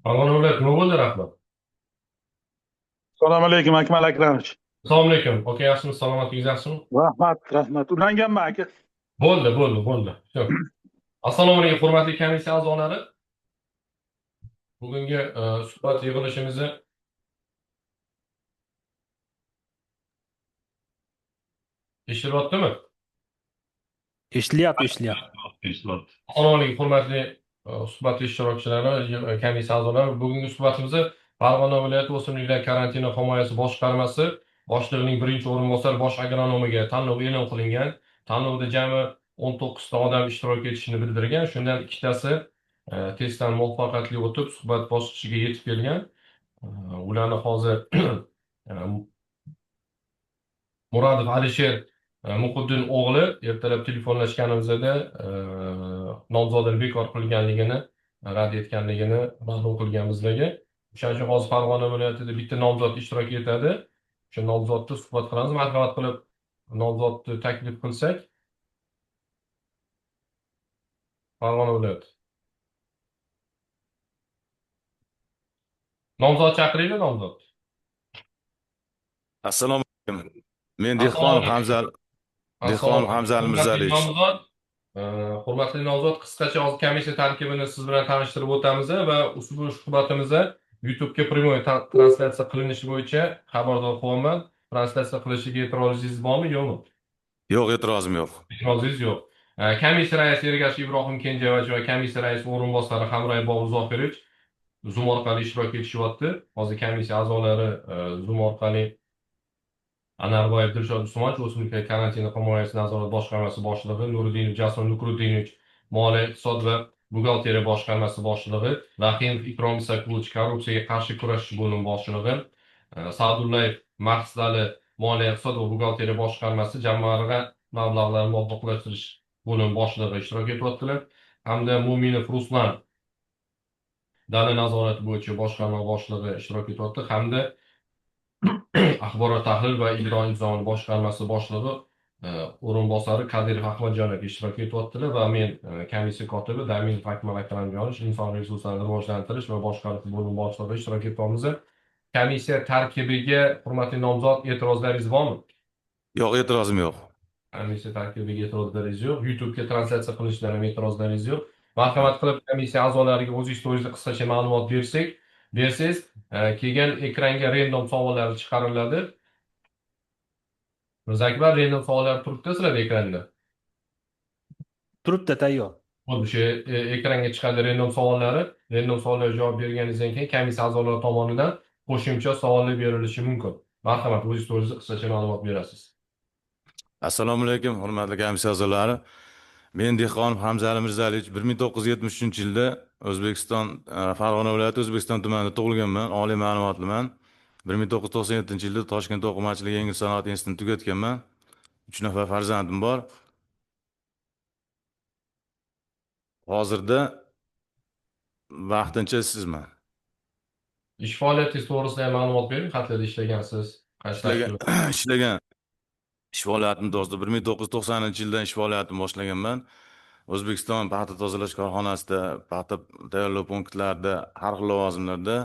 Farg'ona viloyati nima bo'ldi, rahmat? Assalomu alaykum, Akmal Akramovich. Assalomu alaykum. Aka, yaxshimisiz? Salomatligingiz yaxshimi? Rahmat. Ulanganman aka. Bo'ldi. Shu. Assalomu alaykum, hurmatli komissiya a'zolari. Bugungi suhbat yig'ilishimizni eshityaptimi? Eshitilyapti. Assalomu alaykum, hurmatli suhbat ishtirokchilari, komissiya a'zolari. Bugungi suhbatimizni Farg'ona viloyati o'simliklar karantini himoyasi boshqarmasi boshlig'ining birinchi o'rinbosari bosh agronomiga tanlov e'lon qilingan. Tanlovda jami 19 ta odam ishtirok etishini bildirgan. Shundan ikkitasi testdan muvaffaqiyatli o'tib, suhbat bosqichiga yetib kelgan. Ularni hozir Murodov Alisher Muhiddin o'g'li ertalab telefonlashganimizda nomzodini bekor qilganligini, rad etganligini ma'lum qilgan bizlarga. O'shaning uchun hozir Farg'ona viloyatida bitta nomzod ishtirok etadi. O'sha nomzodni suhbat qilamiz. Marhamat qilib nomzodni taklif qilsak, Farg'ona viloyati. Nomzod chaqiraylik, nomzod. Assalomu alaykum. Men Assalomu Dehqonov alaykum. Hamza Assalomu Dehqonov alaykum. Hamza Hurmatli Mirzalievich. nomzod, hurmatli nomzod, qisqacha hozir komissiya tarkibini siz bilan tanishtirib o'tamiz va ushbu suhbatimizni YouTube'ga prямой translyatsiya qilinishi bo'yicha xabardor qilaman. Translyatsiya qilishiga e'tirozingiz bormi, yo'qmi? Yo'q, e'tirozim yo'q. E'tirozingiz yo'q. Komissiya raisi Ergashev Ibrohim Kenjavach va komissiya raisi o'rinbosari Hamroy Bobur Zokirovich Zoom orqali ishtirok etishyapti. Hozir komissiya a'zolari Zoom orqali Anarboyev Dilshod Usmonovich, O'simliklar karantini himoyasi nazorat boshqarmasi boshlig'i, Nuriddinov Jasur Nuruddinovich, moliya, iqtisod va buxgalteriya boshqarmasi boshlig'i, Rahimov Ikrom Isakovich, korrupsiyaga qarshi kurashish bo'limi boshlig'i, Sa'dullayev Maqsadali, moliya, iqtisod va buxgalteriya boshqarmasi jamg'arma mablag'larini muvofiqlashtirish bo'limi boshlig'i ishtirok etyaptilar, hamda Mo'minov Ruslan dala nazorati bo'yicha boshqarma boshlig'i ishtirok etyapti, hamda axborot tahlil va ijro intizomli boshqarmasi boshlig'i o'rinbosari Kadirov Ahmadjonov ishtirok etyaptilar va men komissiya kotibi Daminov Akmal Akramjonovich inson resurslarini rivojlantirish va boshqarish bo'limi boshlig'i ishtirok etyapmiz. Komissiya tarkibiga hurmatli nomzod e'tirozlaringiz bormi? Yo'q, e'tirozim yo'q. Komissiya tarkibiga e'tirozlaringiz yo'q. YouTube'ga translyatsiya qilishdan ham e'tirozlaringiz yo'q. Marhamat qilib komissiya a'zolariga o'zingiz to'g'risida qisqacha ma'lumot bersangiz, keyin ekranga random savollar chiqariladi. Mirzakbar, random savollar turibdi sizlarda ekranda. Turibdi, tayyor. O'sha ekranga chiqadi random savollari. Random savollarga javob berganingizdan keyin komissiya a'zolari tomonidan qo'shimcha savollar berilishi mumkin. Marhamat, o'zingiz to'g'risida qisqacha ma'lumot berasiz. Assalomu alaykum, hurmatli komissiya a'zolari. Men Dehqonov Hamza Mirzalievich 1973-yilda O'zbekiston Farg'ona viloyati O'zbekiston tumanida tug'ilganman, oliy ma'lumotliman. 1997-yilda Toshkent o'qimachilik yengil sanoat institutini tugatganman. 3 nafar farzandim bor. Hozirda vaqtincha ishsizman. Ish faoliyatingiz to'g'risida ham ma'lumot bering. Qayerda ishlagansiz? Qaysi tashkilot? Ishlagan ish faoliyatim to'g'risida 1990-yildan ish faoliyatimni boshlaganman. O'zbekiston paxta tozalash korxonasida, paxta tayyorlov punktlarida har xil lavozimlarda,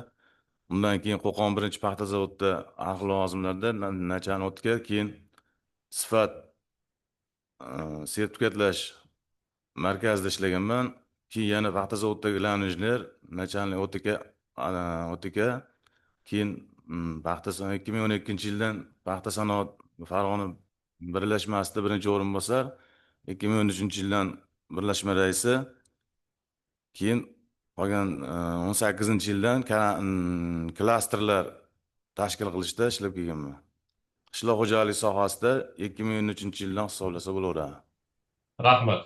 undan keyin Qo'qon 1-paxta zavodida har xil lavozimlarda nachalnik o'tga, keyin sifat sertifikatlash markazida ishlaganman. Keyin yana paxta zavodidagi glavniy injener, nachalnik o'tika, keyin paxta 2012-yildan paxta sanoat Farg'ona birlashmasida birinchi o'rinbosar, 2013-yildan birlashma raisi, keyin qolgan 18-yildan klasterlar tashkil qilishda ishlab kelganman. Qishloq xo'jaligi sohasida 2013-yildan hisoblasa bo'laveradi. Rahmat.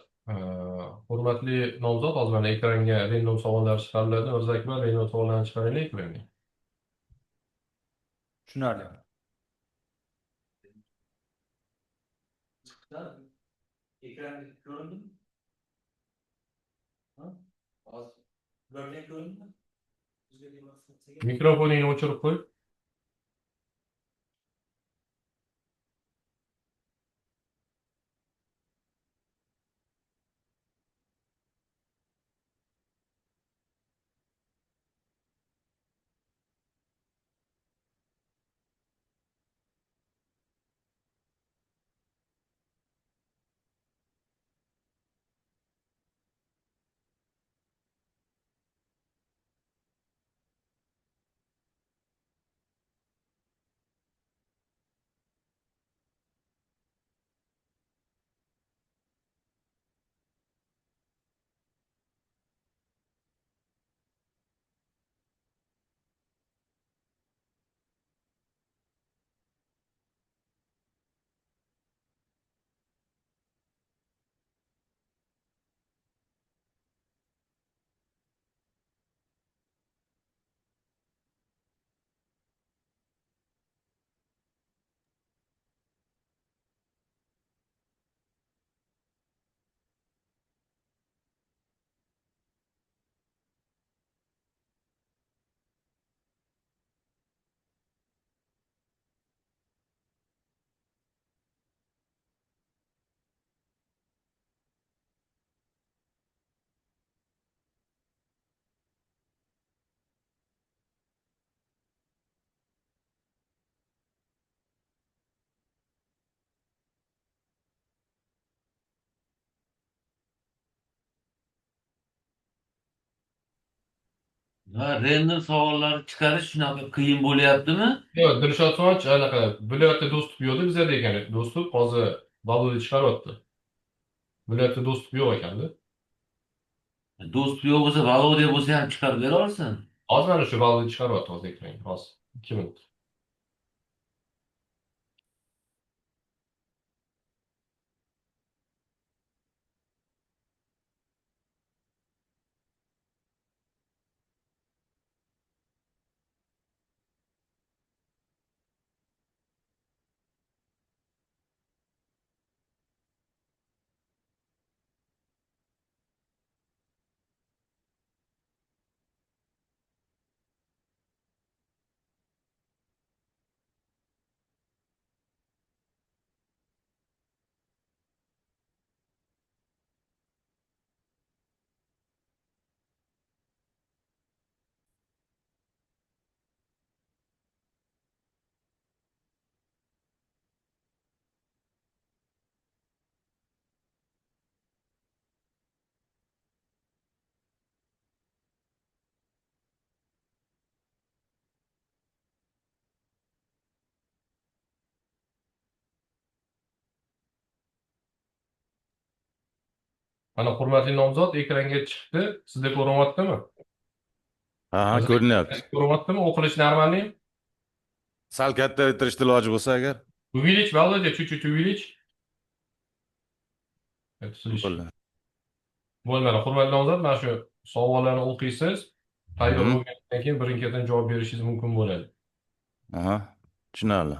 Hurmatli nomzod, hozir mana ekranga random savollar chiqariladi. Mirzakbar, random savollarni chiqaringlar ekranga. Tushunarli. Ekran ko'rindimi? Ha? Hozir ularga ko'rindimi? Mikrofoningni o'chirib qo'y. Ha, render savollar chiqarish shunaqa qiyin bo'lyaptimi? Yo'q, Dilshod Sovach anaqa viloyatda dostуп yo'qdi bizada ekan dostуп hozir Valodiy chiqaryapti. Viloyatda dostуп yo'q ekanda. Do'st yo'q bo'lsa, Volodya bo'lsa ham chiqarib bera olsin. Hozir mana shu Valodiy chiqaryapti hozir ekranga. Hozir 2 minut. Mana hurmatli nomzod ekranga chiqdi. Sizda ko'rinyaptimi? Ha, ko'rinyapti. Ko'rinyaptimi? O'qilish normalniy? Sal kattaytirishni iloji bo'lsa agar. Увеличь, Володя, чуть-чуть увеличь. Это слышь. Bo'ldi. Bo'lmadi. Hurmatli nomzod, mana shu savollarni o'qiysiz. Tayyor Mhm. bo'lgandan keyin birin-ketin javob berishingiz mumkin bo'ladi. Aha, tushunarli.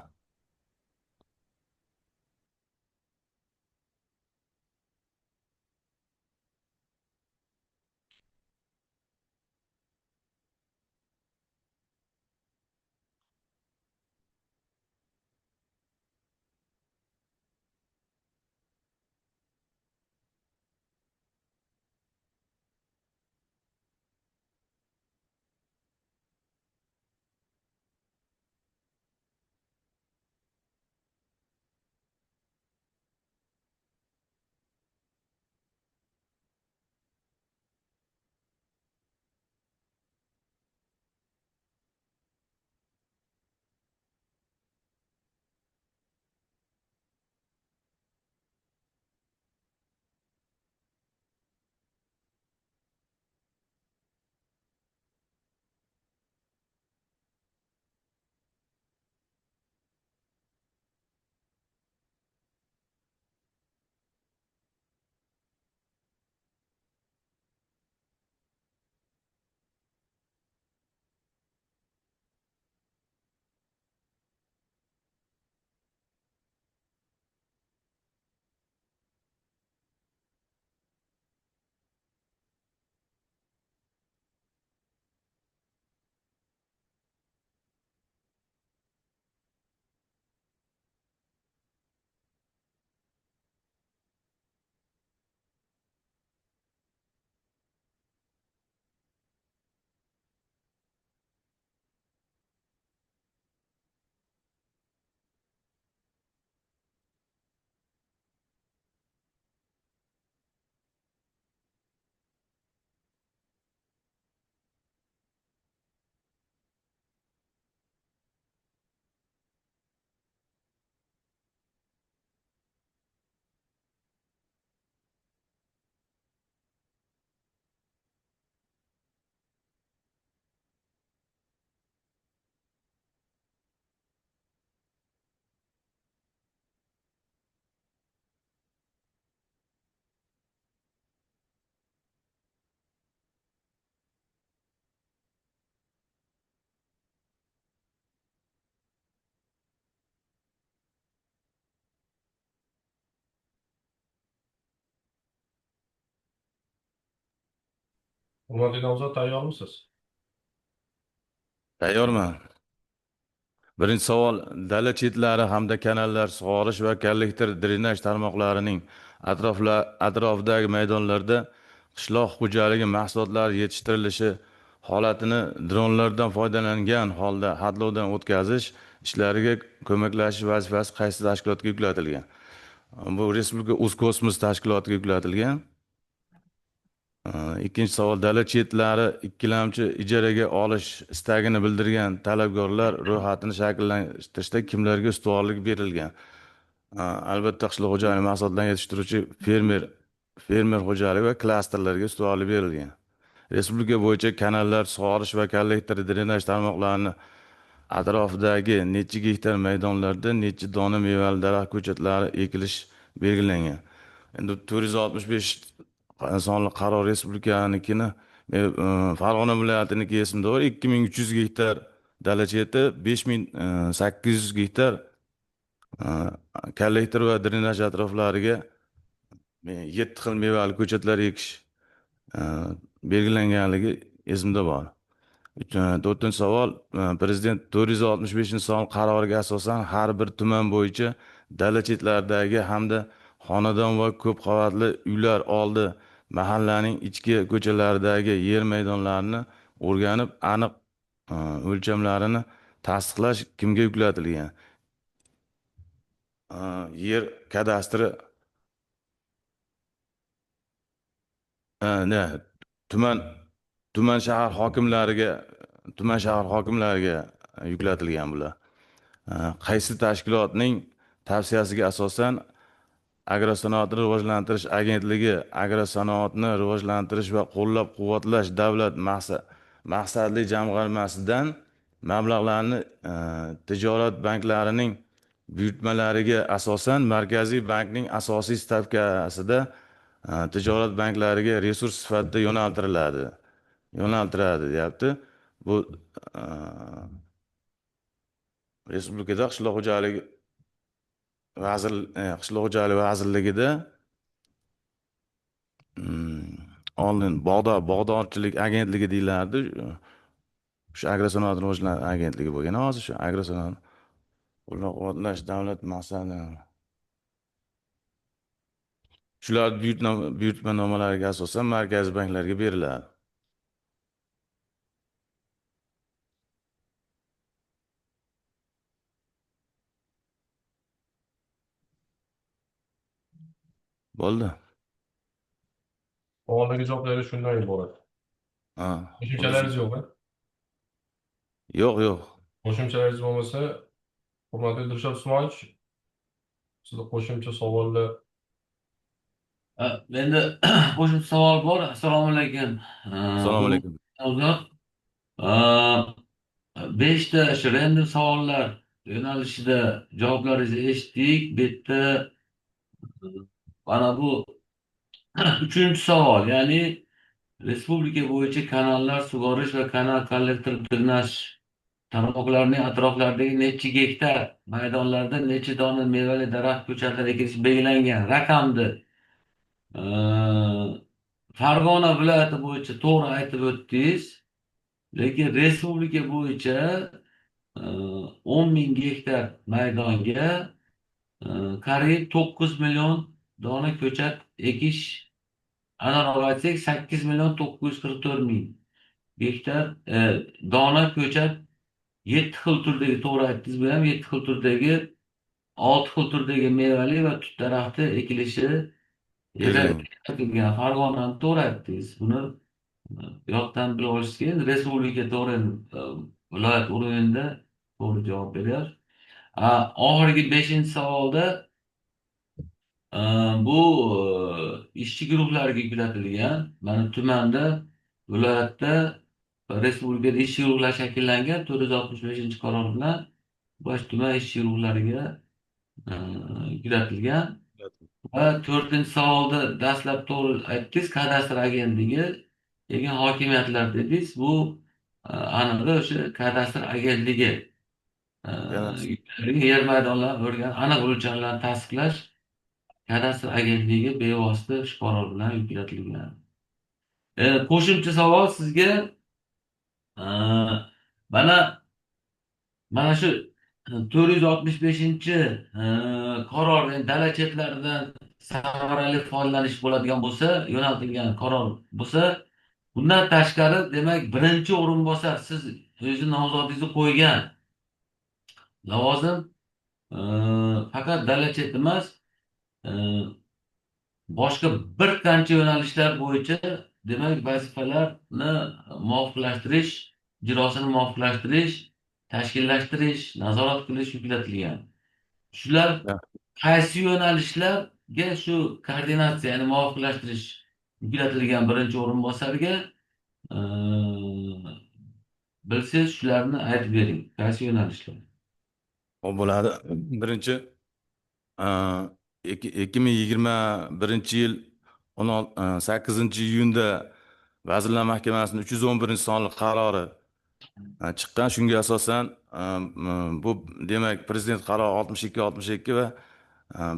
Hurmatli nomzod, tayyormisiz? Tayyorman. Birinchi savol: dala chetlari hamda kanallar, sug'orish va kollektor drenaj tarmoqlarining atrofidagi maydonlarda qishloq xo'jaligi mahsulotlari yetishtirilishi holatini dronlardan foydalangan holda xatlovdan o'tkazish ishlariga ko'maklashish vazifasi qaysi tashkilotga yuklatilgan? Bu Respublika O'zkosmos tashkilotiga yuklatilgan. Ikkinchi savol, dala chetlari ikkilamchi ijaraga olish istagini bildirgan talabgorlar ro'yxatini shakllantirishda kimlarga ustuvorlik berilgan? Albatta, qishloq xo'jaligi mahsulotlarini yetishtiruvchi fermer xo'jaligi va klasterlarga ustuvorlik berilgan. Respublika bo'yicha kanallar, sug'orish va kollektor drenaj tarmoqlarini atrofidagi necha gektar maydonlarda necha dona mevali daraxt ko'chatlari ekilish belgilangan. Endi 465 sonli qaror respublikanikini, Farg'ona viloyatiniki esimda bor. 2300 gektar dala cheti, 5800 gektar kollektor va drenaj atroflariga 7 xil mevali ko'chatlar ekish belgilanganligi esimda bor. To'rtinchi savol, Prezident 465-son qaroriga asosan har bir tuman bo'yicha dala chetlaridagi hamda xonadon va ko'p qavatli uylar oldi mahallaning ichki ko'chalaridagi yer maydonlarini o'rganib, aniq o'lchamlarini tasdiqlash kimga yuklatilgan? Yer kadastri ne tuman shahar hokimlariga yuklatilgan bular. Qaysi tashkilotning tavsiyasiga asosan Agrosanoatni rivojlantirish agentligi agrosanoatni rivojlantirish va qo'llab-quvvatlash davlat maqsadli jamg'armasidan mablag'larni tijorat banklarining buyurtmalariga asosan Markaziy bankning asosiy stavkasida tijorat banklariga resurs sifatida yo'naltiradi, deyapti. Bu respublikada qishloq xo'jaligi vazirligida oldin bog'dorchilik agentligi deyilardi. Shu agrosanoat rivojlantirish agentligi bo'lgan. Hozir shu agrosanoat qo'llab-quvvatlash davlat maqsadi. Shular buyurtmanomalariga asosan markaziy banklarga beriladi. Bo'ldi. Savoldagi javoblari shundan iborat. Ha. Qo'shimchalaringiz yo'qmi? Yo'q. Qo'shimchalaringiz bo'lmasa, hurmatli Dilshod Usmonovich, sizda qo'shimcha savollar. Menda qo'shimcha savol bor. Assalomu alaykum. Assalomu alaykum. Nomzod. 5 ta shu random savollar yo'nalishida javoblaringizni eshitdik. Bu yerda mana bu 3-savol, ya'ni respublika bo'yicha kanallar sug'orish va kanal kollektor drenaj tarmoqlarining atroflaridagi necha gektar maydonlarda necha dona mevali daraxt ko'chatlari ekilishi belgilangan raqamni Farg'ona viloyati bo'yicha to'g'ri aytib o'tdingiz, lekin respublika bo'yicha 10.000 gektar maydonga qariyb 9 million dona ko'chat ekish, aniqroq aytsak 8.944.000 gektar dona ko'chat 7 xil turdagi, to'g'ri aytdingiz, bu ham 7 xil turdagi 6 xil turdagi mevali va tut daraxti ekilishi Farg'onani to'g'ri aytdingiz. Buni yoqdan bilib olish kerak. Respublika to'g'ri, viloyat o'rinda to'g'ri javob beryapti. Oxirgi 5-savolda bu ishchi guruhlarga yuklatilgan. Mana tumanda, viloyatda va respublikada ishchi guruhlar shakllangan 465-qaror bilan bosh tuman ishchi guruhlariga yuklatilgan. Va 4-savolda dastlab to'g'ri aytdingiz, kadastr agentligi, keyin hokimiyatlar dedingiz. Bu aniq o'sha kadastr agentligi yer maydonlarini o'rganib, aniq o'lchamlarni tasdiqlash kadastr agentligiga bevosita shu qaror bilan yuklatilgan. Qo'shimcha savol sizga, mana shu 465-qaror, dala chetlaridan samarali foydalanish bo'ladigan bo'lsa, yo'naltirilgan qaror bo'lsa, bundan tashqari, demak, birinchi o'rinbosar, siz o'zingiz nomzodingizni qo'ygan lavozim faqat dala chet emas, boshqa bir qancha yo'nalishlar bo'yicha demak vazifalarni muvofiqlashtirish, ijrosini muvofiqlashtirish, tashkillashtirish, nazorat qilish yuklatilgan. Shular qaysi yo'nalishlarga shu koordinatsiya, ya'ni muvofiqlashtirish yuklatilgan birinchi o'rinbosarga bilsangiz shularni aytib bering. Qaysi yo'nalishlar? Hop bo'ladi. Birinchi 2021-yil 8-iyunda Vazirlar Mahkamasining 311-sonli qarori chiqqan. Shunga asosan bu demak Prezident qarori 62-62 va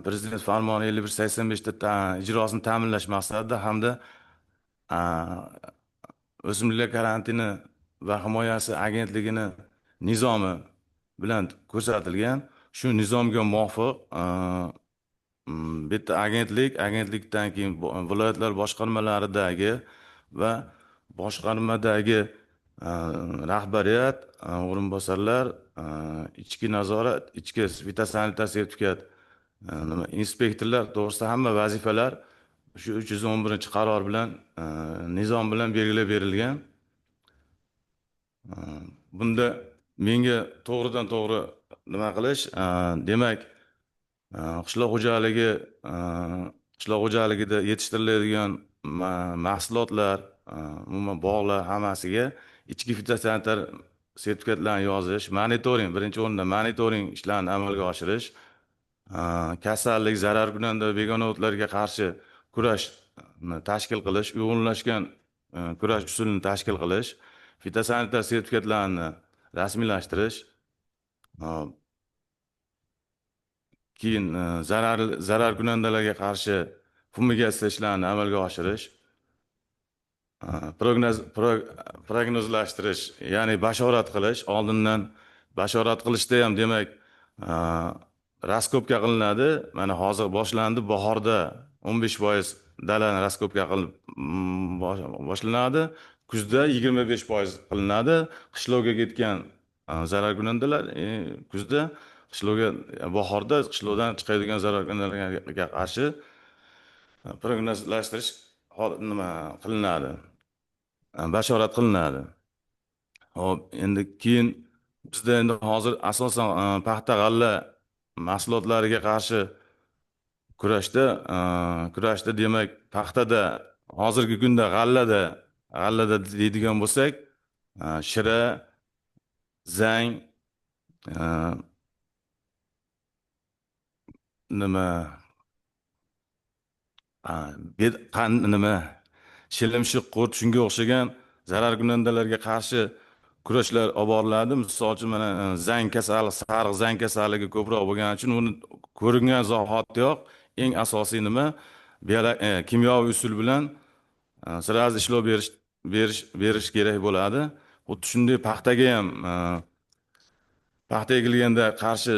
Prezident farmoni 51-85 ta ijrosini ta'minlash maqsadida hamda O'simliklar karantini va himoyasi agentligini nizomi bilan ko'rsatilgan. Shu nizomga muvofiq bitta agentlikdan keyin viloyatlar boshqarmalaridagi va boshqarmadagi rahbariyat, o'rinbosarlar, ichki nazorat, ichki fitosanitar sertifikat inspektorlar to'g'risida hamma vazifalar shu 311-qaror bilan nizom bilan belgilab berilgan. Bunda menga to'g'ridan to'g'ri nima qilish, demak qishloq xo'jaligida yetishtiriladigan mahsulotlar, umuman bog'lar hammasiga ichki fitosanitar sertifikatlarni yozish, monitoring, birinchi o'rinda monitoring ishlarini amalga oshirish, kasallik, zararkunanda begona o'tlarga qarshi kurashni tashkil qilish, uyg'unlashgan kurash usulini tashkil qilish, fitosanitar sertifikatlarni rasmiylashtirish, keyin zararkunandalarga qarshi fumigatsiya ishlarini amalga oshirish, prognozlashtirish, ya'ni bashorat qilish, oldindan bashorat qilishda ham demak raskopka qilinadi. Mana hozir boshlandi, bahorda 15% dalani raskopka qilib boshlanadi. Kuzda 25% qilinadi. Qishloqqa ketgan zararkunandalar kuzda, bahorda qishloqdan chiqadigan zararkunandalarga qarshi prognozlashtirish nima qilinadi, bashorat qilinadi. Hop, endi keyin bizda endi hozir asosan paxta, g'alla mahsulotlariga qarshi kurashda demak paxtada hozirgi kunda g'allada deydigan bo'lsak, shira, zang, nima shilimshiq, qurt, shunga o'xshagan zararkunandalarga qarshi kurashlar olib boriladi. Misol uchun mana zang kasali, sariq zang kasalligi ko'proq bo'lgani uchun uni ko'ringan zahotiyoq eng asosiy nima kimyoviy usul bilan sirasi ishlov berish kerak bo'ladi. Xuddi shunday paxtaga ham paxta ekilganda qarshi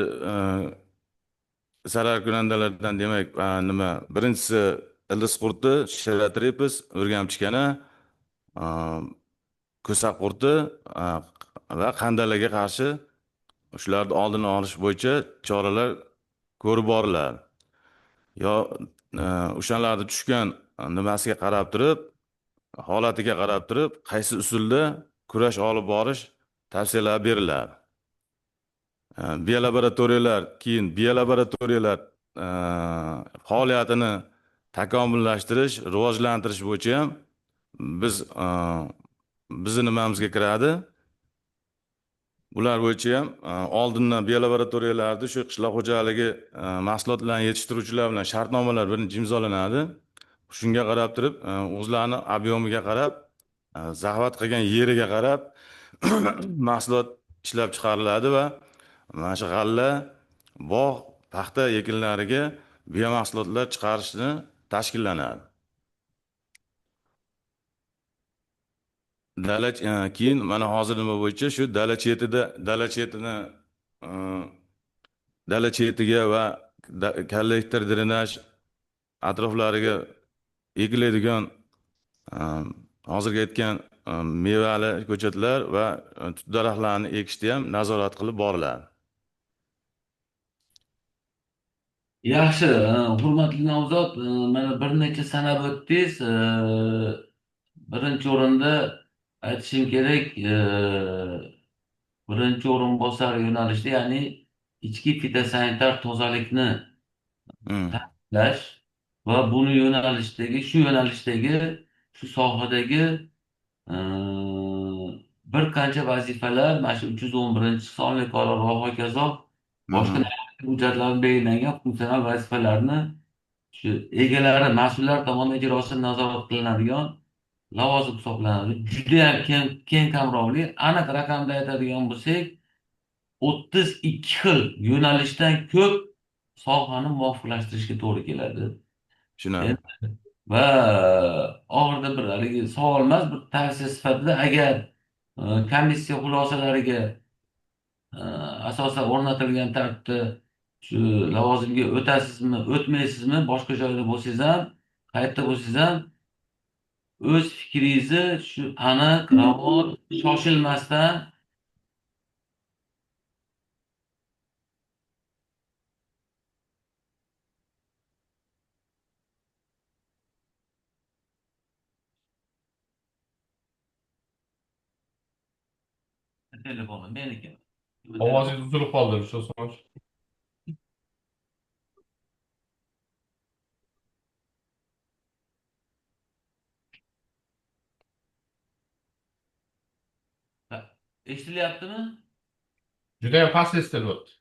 zararkunandalardan demak birinchisi ildiz qurti, shiratripis, o'rgamchikana, ko'sak qurti va qandalaga qarshi shularni oldini olish bo'yicha choralar ko'rib boriladi. Yo o'shalarni tushgan nimasiga qarab turib, holatiga qarab turib, qaysi usulda kurash olib borish tavsiyalar beriladi. Biolaboratoriyalar faoliyatini takomillashtirish, rivojlantirish bo'yicha ham bizni nimamizga kiradi. Bular bo'yicha ham oldindan biolaboratoriyalarda shu qishloq xo'jaligi mahsulotlarini yetishtiruvchilar bilan shartnomalar birinchi imzolanadi. Shunga qarab turib, o'zlarini ob'yomiga qarab, zahvat qilgan yeriga qarab mahsulot ishlab chiqariladi va mana shu g'alla, bog', paxta ekinlariga biomahsulotlar chiqarishni tashkillanadi. Keyin mana hozir nima bo'yicha shu dala chetiga va kollektor drenaj atroflariga ekiladigan hozirgi aytgan mevali ko'chatlar va tut daraxtlarini ekishda ham nazorat qilib boriladi. Yaxshi, hurmatli nomzod, mana bir necha sanab o'tdingiz. birinchi o'rinda aytishim kerak, birinchi o'rinbosar yo'nalishda, ya'ni ichki fitosanitar tozalikni Hmm. ta'minlash va buni yo'nalishdagi, shu sohadagi bir qancha vazifalar mana shu 311 sonli qaror va hokazo boshqa Mhm. hujjatlarda belgilangan funksional vazifalarni shu egalari, mas'ullar tomonidan ijrosi nazorat qilinadigan lavozim hisoblanadi. Judayam keng qamrovli. Aniq raqamda aytadigan bo'lsak, 32 xil yo'nalishdan ko'p sohani muvofiqlashtirishga to'g'ri keladi. Tushunadi. Va oxirida bir haligi savol emas, bir tavsiya sifatida, agar komissiya xulosalariga asosan o'rnatilgan tartibda shu lavozimga o'tasizmi, o'tmaysizmi, boshqa joyda bo'lsangiz ham, qayerda bo'lsangiz ham o'z fikringizni shu aniq, ravon, shoshilmasdan telefoni meniki. Ovozingiz uzilib qoldi, Rishod Usmonovich. Eshitilyaptimi? Judayam past eshitilyapti.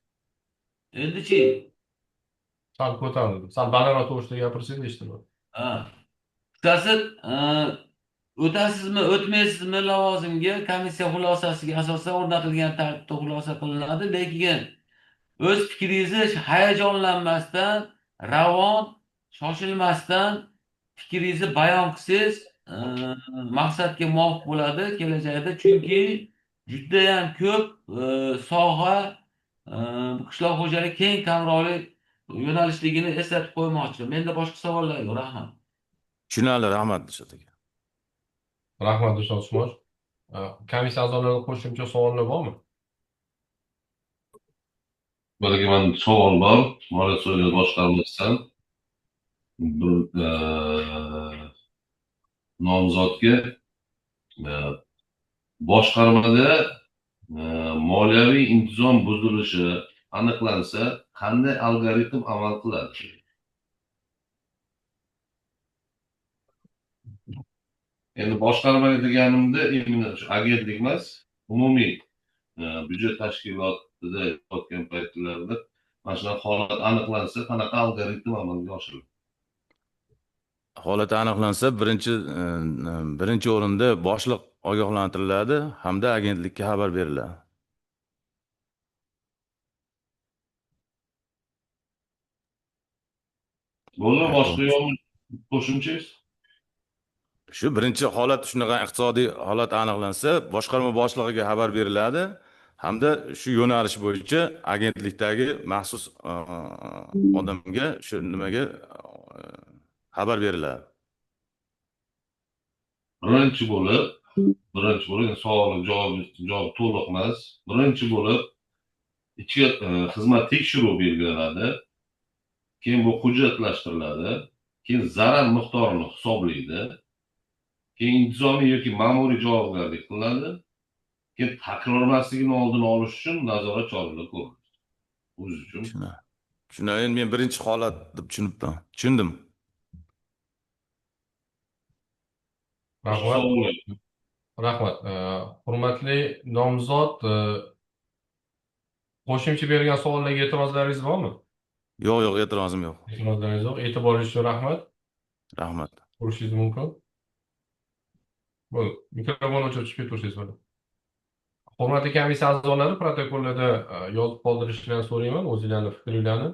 Endi-chi? Sal ko'tarildi. Sal balandroq tovushda gapirsangiz eshitilyapti. Ha. Qisqasi, o'tasizmi, o'tmaysizmi lavozimga komissiya xulosasiga asosan o'rnatilgan tartibda xulosa qilinadi. Lekin o'z fikringizni hayajonlanmasdan, ravon, shoshilmasdan fikringizni bayon qilsangiz, maqsadga muvofiq bo'ladi kelajakda. Chunki judayam ko'p soha, qishloq xo'jaligi keng qamrovli yo'nalishligini eslatib qo'ymoqchi. Menda boshqa savollar yo'q. Rahmat. Tushunarli, rahmat Dilshod aka. Rahmat, Rishod Usmonovich. Komissiya a'zolariga qo'shimcha savollar bormi? Balki man savol bor. Moliya saviyasi boshqarmasidan bir nomzodga boshqarmada moliyaviy intizom buzilishi aniqlansa, qanday algoritm amal qiladi? Endi boshqarma deganimda imенно shu agentlik emas, umumiy byudjet tashkilotida o'tgan paytlarda mana shunaqa holat aniqlansa, qanaqa algoritm amalga oshiriladi? Holat aniqlansa, birinchi o'rinda boshliq ogohlantiriladi hamda agentlikka xabar beriladi. Bo'ldi, boshqa yo'qmi qo'shimchangiz? Shu birinchi holat, shunaqa iqtisodiy holat aniqlansa, boshqarma boshlig'iga xabar beriladi hamda shu yo'nalish bo'yicha agentlikdagi maxsus odamga shu nimaga xabar beriladi. Birinchi bo'lib savolning javobi to'liq emas. Birinchi bo'lib ichki xizmat tekshiruv belgilanadi. Keyin bu hujjatlashtiriladi. Keyin zarar miqdorini hisoblaydi. Keyin intizomiy yoki ma'muriy javobgarlik qilinadi. Keyin takrorlanmasligini oldini olish uchun nazorat choralari ko'riladi. O'z uchun. Shuni endi men birinchi holat deb tushundim. Rahmat. Rahmat. Hurmatli nomzod, qo'shimcha bergan savollarga e'tirozlaringiz bormi? Yo'q, e'tirozim yo'q. E'tirozlaringiz yo'q. E'tiboringiz uchun rahmat. Rahmat. Ko'rishingiz mumkin. Bo'ldi. Mikrofonni o'chirib ketaversangiz bo'ladi. Hurmatli komissiya a'zolari, protokollarda yozib qoldirishlarini so'rayman. O'zingizlarning fikringizni.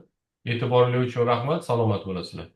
E'tiborli uchun rahmat. Salomat bo'lasizlar.